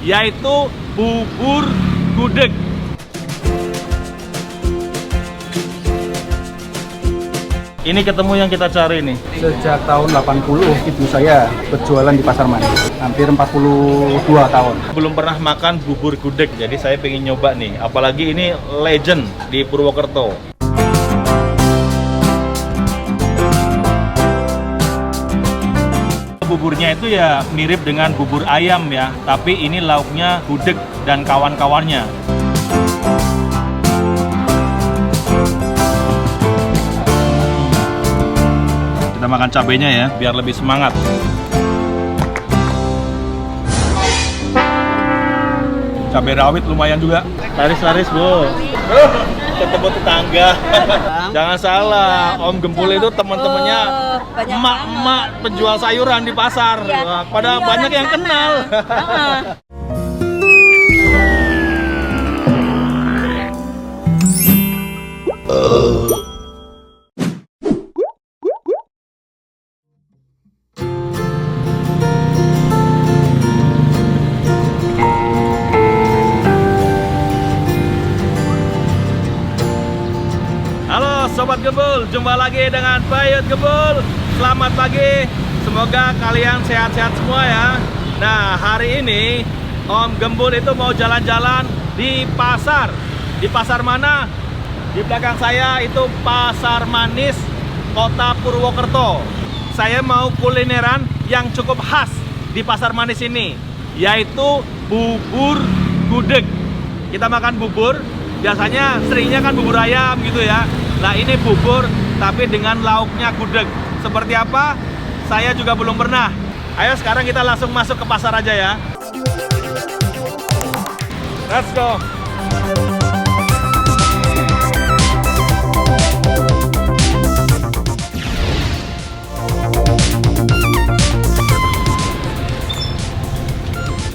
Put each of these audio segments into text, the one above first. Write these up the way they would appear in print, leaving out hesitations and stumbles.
yaitu bubur gudeg. Ini ketemu yang kita cari nih. Sejak tahun 80 ibu saya berjualan di Pasar Manis. Hampir 42 tahun. Belum pernah makan bubur gudeg, jadi saya pengen nyoba nih. Apalagi ini legend di Purwokerto. Buburnya itu ya mirip dengan bubur ayam ya, tapi ini lauknya gudeg dan kawan-kawannya. Kita makan cabenya ya, biar lebih semangat. Cabai rawit lumayan juga. Laris-laris, Bu. Ketemu tetangga. Jangan salah, Om Gembul itu teman-temannya emak-emak penjual sayuran di pasar. Iya, Pada banyak yang kenal. Halo Sobat Gembul, jumpa lagi dengan Bayut Gembul. Selamat pagi, semoga kalian sehat-sehat semua ya. Nah, hari ini Om Gembul itu mau jalan-jalan di pasar. Di pasar mana? Di belakang saya itu Pasar Manis, Kota Purwokerto. Saya mau kulineran yang cukup khas di Pasar Manis ini, yaitu bubur gudeg. Kita makan bubur, biasanya seringnya kan bubur ayam gitu ya. Nah, ini bubur tapi dengan lauknya gudeg. Seperti apa? Saya juga belum pernah. Ayo sekarang kita langsung masuk ke pasar aja ya. Let's go.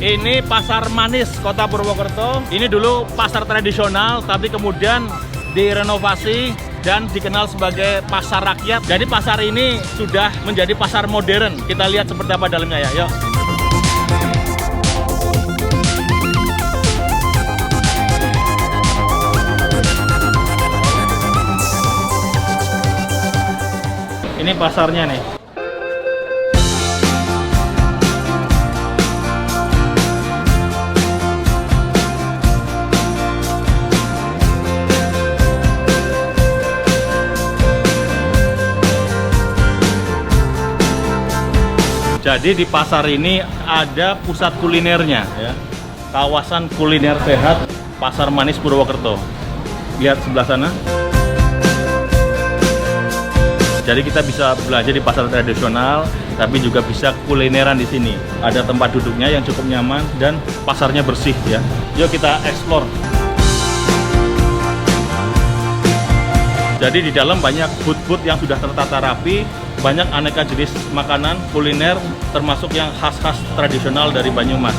Ini Pasar Manis, Kota Purwokerto. Ini dulu pasar tradisional, tapi kemudian direnovasi dan dikenal sebagai pasar rakyat. Jadi pasar ini sudah menjadi pasar modern. Kita lihat seperti apa dalamnya ya. Yuk. Ini pasarnya nih. Jadi di pasar ini ada pusat kulinernya ya. Kawasan kuliner sehat Pasar Manis Purwokerto. Lihat sebelah sana. Jadi kita bisa belanja di pasar tradisional, tapi juga bisa kulineran di sini. Ada tempat duduknya yang cukup nyaman dan pasarnya bersih ya. Yuk kita explore. Jadi di dalam banyak booth-booth yang sudah tertata rapi, banyak aneka jenis makanan kuliner, termasuk yang khas-khas tradisional dari Banyumas.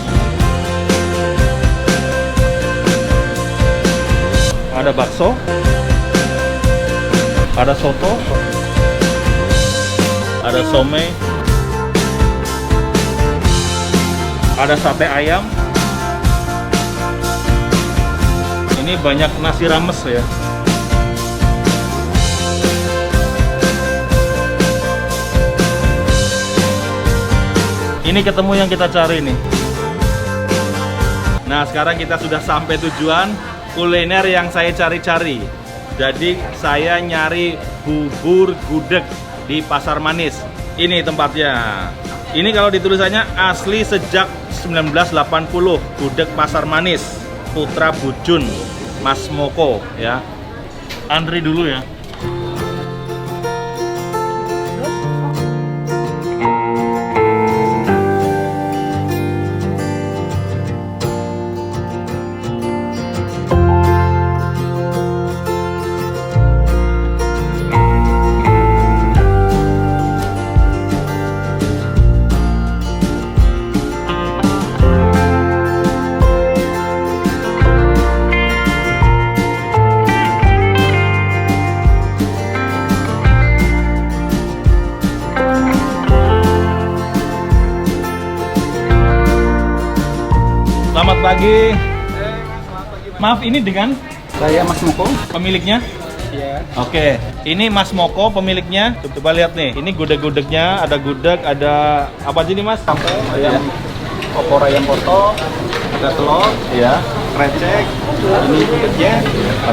Ada bakso, ada soto, ada somai, ada sate ayam. Ini banyak nasi rames ya. Ini ketemu yang kita cari nih. Nah, sekarang kita sudah sampai tujuan kuliner yang saya cari-cari. Jadi saya nyari bubur gudeg di Pasar Manis. Ini tempatnya. Ini kalau ditulisannya asli sejak 1980. Gudeg Pasar Manis, Putra Bujun, Mas Moko ya. Antri dulu ya. Selamat pagi. Maaf, ini dengan Saya Mas Moko. pemiliknya? Iya. Oke, ini Mas Moko pemiliknya. Coba lihat nih, ini gudeg-gudegnya, ada gudeg, ada apa aja nih Mas? Ayam opor ayam potong, ada telur, Iya. krecek, ini gudegnya,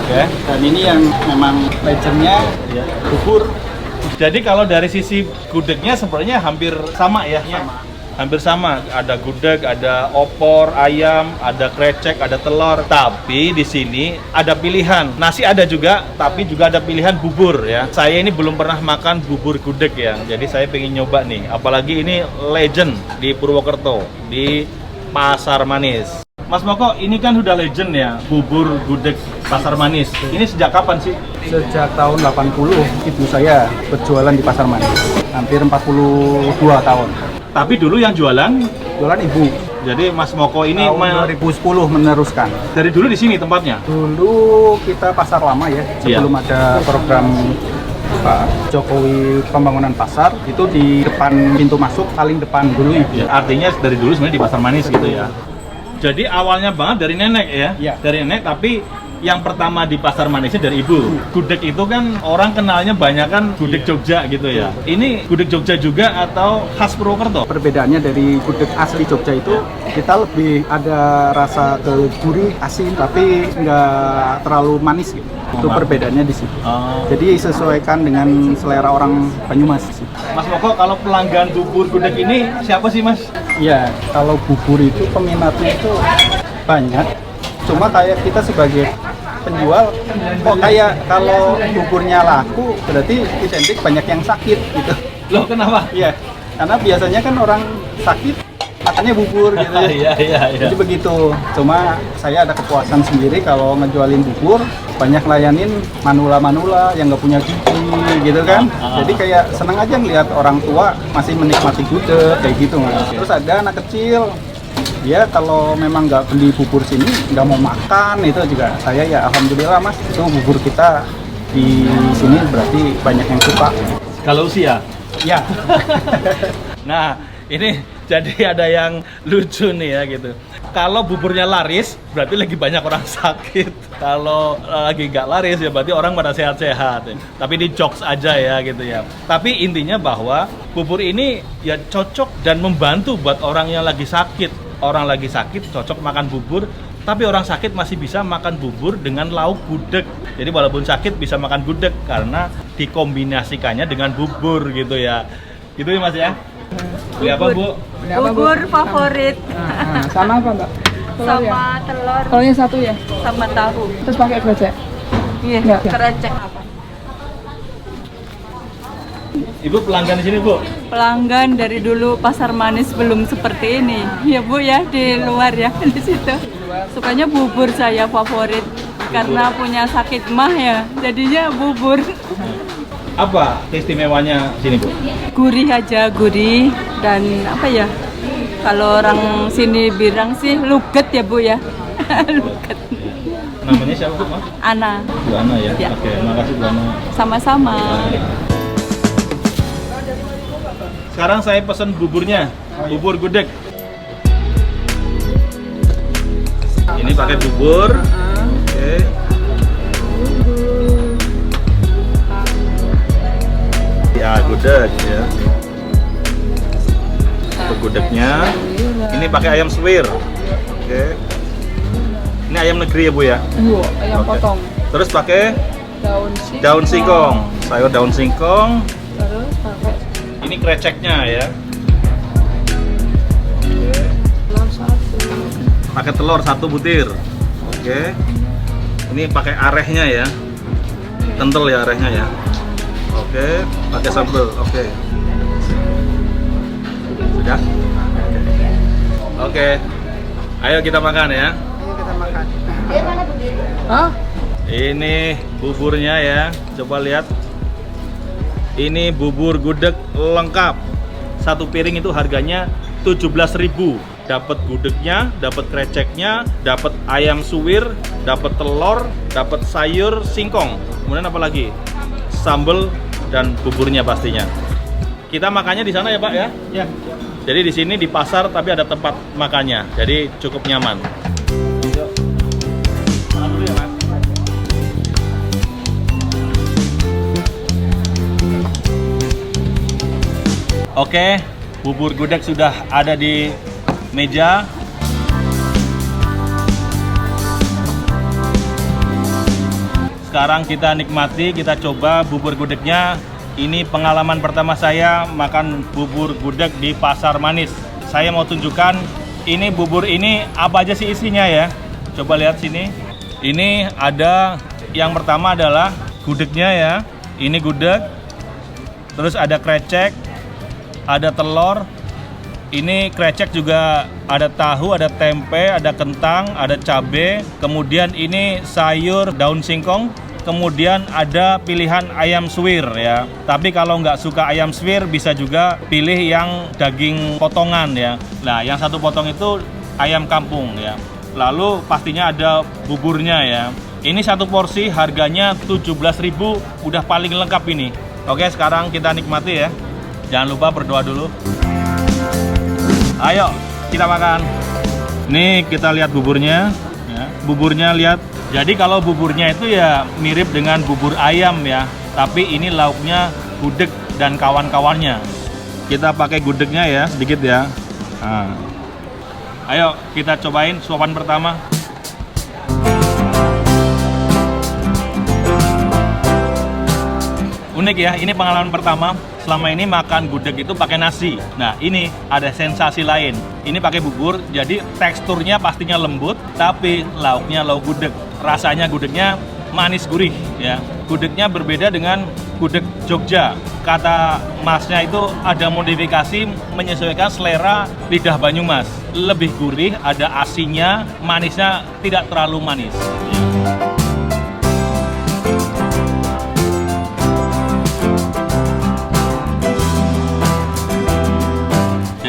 Oke. dan ini yang memang legendnya Iya. bubur. Jadi kalau dari sisi gudegnya sebenarnya hampir sama ya? Sama. Hampir sama. Ada gudeg, ada opor, ayam, ada krecek, ada telur. Tapi di sini ada pilihan. Nasi ada juga, tapi juga ada pilihan bubur ya. Saya ini belum pernah makan bubur gudeg ya. Jadi saya pengen nyoba nih. Apalagi ini legend di Purwokerto, di Pasar Manis. Mas Moko, ini kan udah legend ya, bubur gudeg Pasar Manis. Ini sejak kapan sih? Sejak tahun 80 ibu saya berjualan di Pasar Manis. Hampir 42 tahun. Tapi dulu yang jualan, Jualan ibu. jadi Mas Moko ini Tahun 2010 meneruskan. dari dulu di sini tempatnya? Dulu kita pasar lama ya, sebelum ada program Pak Jokowi pembangunan pasar, itu di depan pintu masuk paling depan dulu ibu. Ya, artinya dari dulu sebenarnya di Pasar Manis gitu ya. Jadi awalnya banget dari nenek ya? Iya. Dari nenek, tapi yang pertama di Pasar Manisnya dari ibu. Gudeg itu kan orang kenalnya banyak kan gudeg Jogja gitu ya. Ini gudeg Jogja juga atau khas Purwokerto? Perbedaannya dari gudeg asli Jogja itu, kita lebih ada rasa ke gurih, asin, tapi nggak terlalu manis gitu. Itu perbedaannya di situ. Oh. Jadi sesuaikan dengan selera orang Banyumas sih. Mas Moko, kalau pelanggan bubur gudeg ini siapa sih Mas? Iya, kalau bubur itu peminatnya itu banyak. Cuma kayak kita sebagai penjual, kok kayak kalau buburnya laku, berarti identik banyak yang sakit gitu. Loh, kenapa? Iya, karena biasanya kan orang sakit makannya bubur gitu. Iya, iya, iya. Jadi begitu. Cuma saya ada kepuasan sendiri kalau ngejualin bubur, banyak layanin manula-manula yang nggak punya gigi gitu kan. Jadi kayak seneng aja ngeliat orang tua masih menikmati gudeg kayak gitu Mas. Terus ada anak kecil, dia kalau memang nggak beli bubur sini, nggak mau makan, itu juga saya ya alhamdulillah Mas, itu bubur kita di sini berarti banyak yang suka. Kalau usia? Ya. Nah, ini jadi ada yang lucu nih ya gitu. Kalau buburnya laris, berarti lagi banyak orang sakit. Kalau lagi nggak laris, ya berarti orang pada sehat-sehat. Tapi ini jokes aja ya gitu ya. Tapi intinya bahwa bubur ini ya cocok dan membantu buat orang yang lagi sakit. Orang lagi sakit cocok makan bubur, tapi orang sakit masih bisa makan bubur dengan lauk gudeg. Jadi walaupun sakit bisa makan gudeg karena dikombinasikannya dengan bubur gitu ya. Gitu ya Mas ya? Beli apa Bu? Bubur favorit Sama apa mbak? sama telur Telurnya satu ya? sama tahu. Terus pakai gojek? Iya, Enggak. kerecek apa? Ibu pelanggan di sini Bu? Pelanggan dari dulu Pasar Manis belum seperti ini. Ya Bu ya, di luar ya di situ. Sukanya bubur saya favorit karena punya sakit mah ya. Jadinya bubur. Apa istimewanya sini Bu? Gurih aja, gurih dan apa ya? Kalau orang sini bilang sih luget ya Bu ya. Luget. Namanya siapa Bu Mas? Ana, Bu Ana ya? Ya. Oke, makasih Bu Ana. sama-sama. Sekarang saya pesen buburnya, bubur gudeg. Ini pakai bubur. Oke. Ya, gudeg ya. Untuk gudegnya. Ini pakai ayam suwir. Oke. Ini ayam negeri ya Bu ya? Iya, ayam Oke. potong. Terus pakai Daun singkong, sayur daun singkong. Terus pakai Ini kreceknya ya. telur satu. Pakai telur 1 butir. Oke. Ini pakai arehnya ya. Kental ya arehnya ya. Oke, pakai sambal. Oke. Sudah? Oke. Ayo kita makan ya. Ayo kita makan. Hah? Ini buburnya ya. Coba lihat. Ini bubur gudeg lengkap. Satu piring itu harganya 17.000. Dapat gudegnya, dapat kreceknya, dapat ayam suwir, dapat telur, dapat sayur singkong. Kemudian apa lagi? Sambal dan buburnya pastinya. Kita makannya di sana ya Pak ya? Ya. Jadi di sini di pasar tapi ada tempat makannya. Jadi cukup nyaman. Oke, bubur gudeg sudah ada di meja. Sekarang kita nikmati, kita coba bubur gudegnya. Ini pengalaman pertama saya makan bubur gudeg di Pasar Manis. Saya mau tunjukkan ini bubur ini apa aja sih isinya ya. Coba lihat sini. Ini ada yang pertama adalah gudegnya ya. Ini gudeg. Terus ada krecek, ada telur. Ini krecek juga ada tahu, ada tempe, ada kentang, ada cabai. Kemudian ini sayur daun singkong. Kemudian ada pilihan ayam suwir ya. Tapi kalau nggak suka ayam suwir bisa juga pilih yang daging potongan ya. Nah, yang satu potong itu ayam kampung ya. Lalu pastinya ada buburnya ya. Ini satu porsi harganya 17.000, udah paling lengkap ini. Oke, sekarang kita nikmati ya. Jangan lupa berdoa dulu. Ayo, kita makan. Nih, kita lihat buburnya ya. Buburnya lihat. Jadi kalau buburnya itu ya mirip dengan bubur ayam ya. Tapi ini lauknya gudeg dan kawan-kawannya. Kita pakai gudegnya ya, sedikit ya. Nah. Ayo, kita cobain suapan pertama. Unik ya, ini pengalaman pertama. Selama ini makan gudeg itu pakai nasi. Nah, ini ada sensasi lain. Ini pakai bubur, jadi teksturnya pastinya lembut, tapi lauknya lauk gudeg. Rasanya gudegnya manis gurih ya. Gudegnya berbeda dengan gudeg Jogja. Kata masnya itu ada modifikasi menyesuaikan selera lidah Banyumas. Lebih gurih, ada asinnya, manisnya tidak terlalu manis.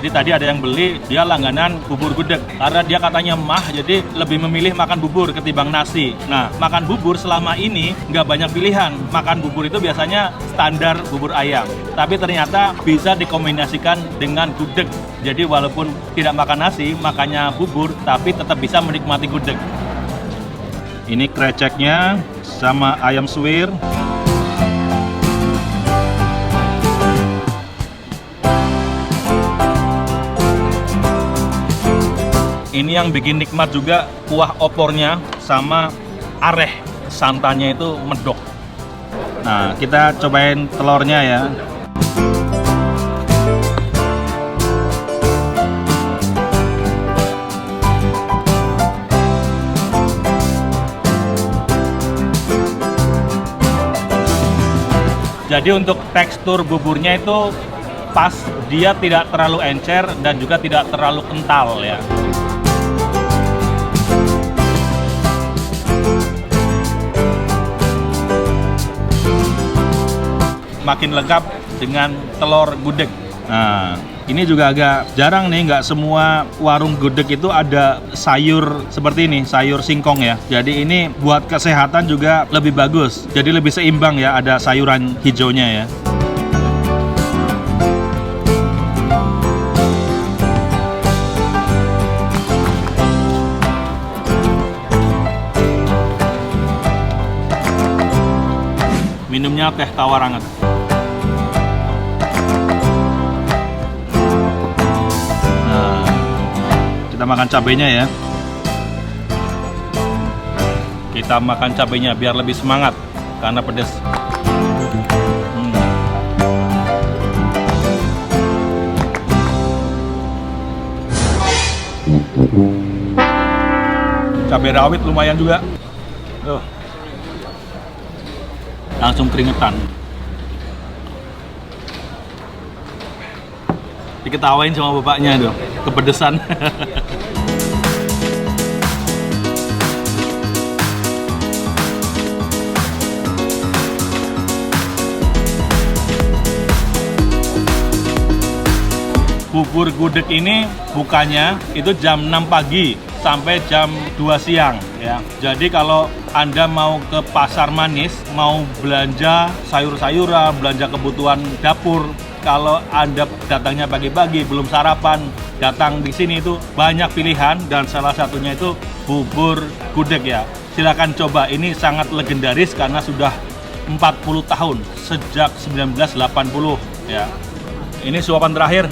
Jadi tadi ada yang beli, dia langganan bubur gudeg. Karena dia katanya mah, jadi lebih memilih makan bubur ketimbang nasi. Nah, makan bubur selama ini nggak banyak pilihan. Makan bubur itu biasanya standar bubur ayam. Tapi ternyata bisa dikombinasikan dengan gudeg. Jadi walaupun tidak makan nasi, makannya bubur, tapi tetap bisa menikmati gudeg. Ini kreceknya sama ayam suwir. Ini yang bikin nikmat juga kuah opornya sama areh santannya itu medok. Nah, kita cobain telurnya ya. Jadi untuk tekstur buburnya itu pas, dia tidak terlalu encer dan juga tidak terlalu kental ya. Makin lengkap dengan telur gudeg. Nah, ini juga agak jarang nih, nggak semua warung gudeg itu ada sayur seperti ini, sayur singkong ya. Jadi ini buat kesehatan juga lebih bagus. Jadi lebih seimbang ya, ada sayuran hijaunya ya. Minumnya teh tawar hangat. Nah, kita makan cabenya ya. Kita makan cabenya biar lebih semangat karena pedas. Cabai rawit lumayan juga. Tuh. Langsung keringetan. Diketawain sama bapaknya tuh, kepedesan. Bubur gudeg ini bukanya itu jam 6 pagi sampai jam 2 siang ya. Jadi kalau Anda mau ke Pasar Manis, mau belanja sayur-sayuran, belanja kebutuhan dapur, kalau Anda datangnya pagi-pagi belum sarapan, datang di sini itu banyak pilihan dan salah satunya itu bubur gudeg ya. Silakan coba, ini sangat legendaris karena sudah 40 tahun sejak 1980 ya. Ini suapan terakhir.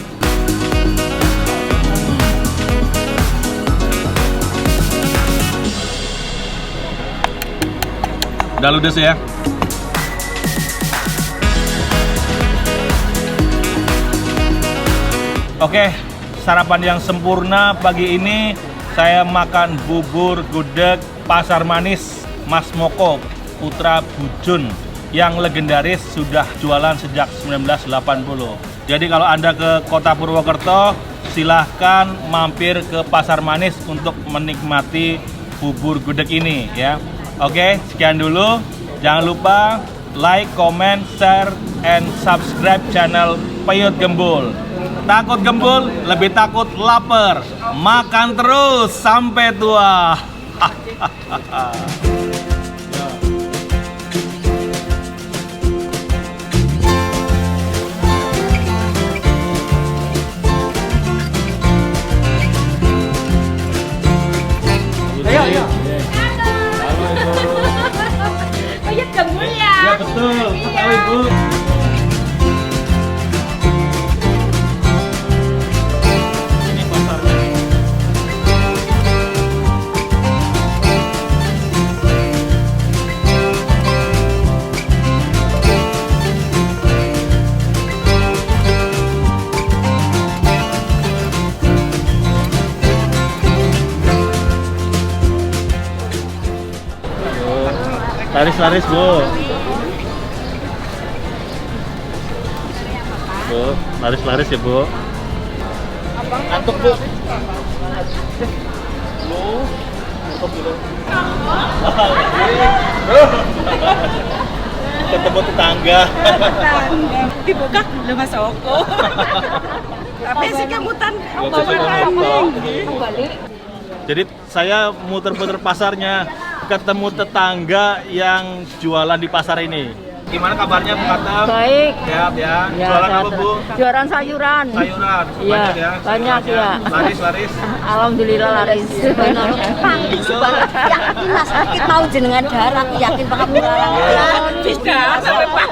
Udah ludes ya. Oke, sarapan yang sempurna pagi ini. Saya makan bubur gudeg Pasar Manis Mas Moko Putra Bujun yang legendaris, sudah jualan sejak 1980. Jadi kalau Anda ke Kota Purwokerto, silahkan mampir ke Pasar Manis untuk menikmati bubur gudeg ini ya. Oke, sekian dulu. Jangan lupa like, comment, share, and subscribe channel Peyut Gembul. Takut gembul, lebih takut lapar. Makan terus sampai tua. Ayo. Peyut Gembul ya. Ya betul, tahu Ibu. Ini pasarnya. Laris-laris Bu. Bu, laris-laris ya Bu. Ngantuk Bu. Bu, ngantuk gitu. Ketemu tetangga. Dibuka belum Mas Oko. Tapi sih kemutan Jadi saya muter-muter pasarnya, ketemu tetangga yang jualan di pasar ini. Gimana kabarnya Bu Katem? Baik. Sehat ya? Ya, Jualan sehat. apa Bu? Jualan sayuran. Sayuran, Iya, banyak ya? banyak, ya. Laris-laris? Alhamdulillah laris. Yakin lah sakit mau jenengan darah, yakin banget murah. Bisa sampai Pak.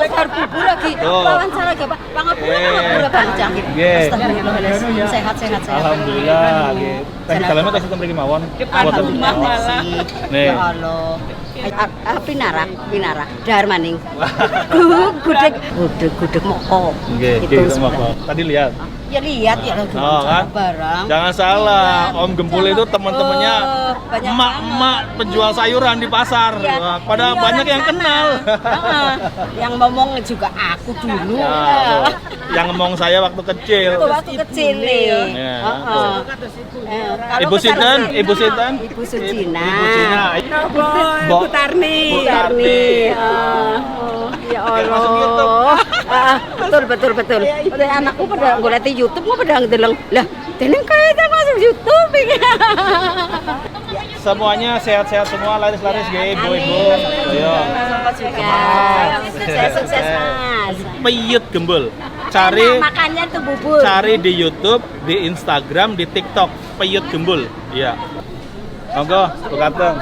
Besar bubur lagi. Tuh. Wawancara gak Pak? Pangapura banget sakit. Nggih. Astagfirullahaladzim. Sehat. Alhamdulillah. Kasih salamnya kasih mriki mawon. Alhamdulillah. Nih. Ya Allah. Pinara, Dahar Maning. Gudeg moko. Nggih, Itu gitu Moko. Tadi lihat. Ya lihat ya lagi Oh, kan? barang. Jangan salah, Om Gembul itu teman-temannya banyak emak-emak penjual sayuran di pasar. Iya, Wah, pada ini banyak orang yang sana. kenal. Yang ngomong juga aku dulu. Ya, tuh. Yang ngomong saya waktu kecil. Waktu kecil nih. Ya, Heeh. Kalau Ibu ke Sinten, sana- Ibu Sinten. Ibu Sujina. Ibu Cina. Bu Tarni. Bu Tarni. Ya Oke, masuk YouTube. Betul. Udah anakku pada ngeliat di YouTube, mau pada ngedeleng. Lah, teneng kaya masuk YouTube. Semuanya sehat-sehat semua, laris-laris nggih, Ibu-ibu. Ayo. Sukses Mas. Peyut Gembul. Cari Makannya tuh bubur. cari di YouTube, di Instagram, di TikTok, Peyut Gembul. Iya. Monggo, Bu Katem.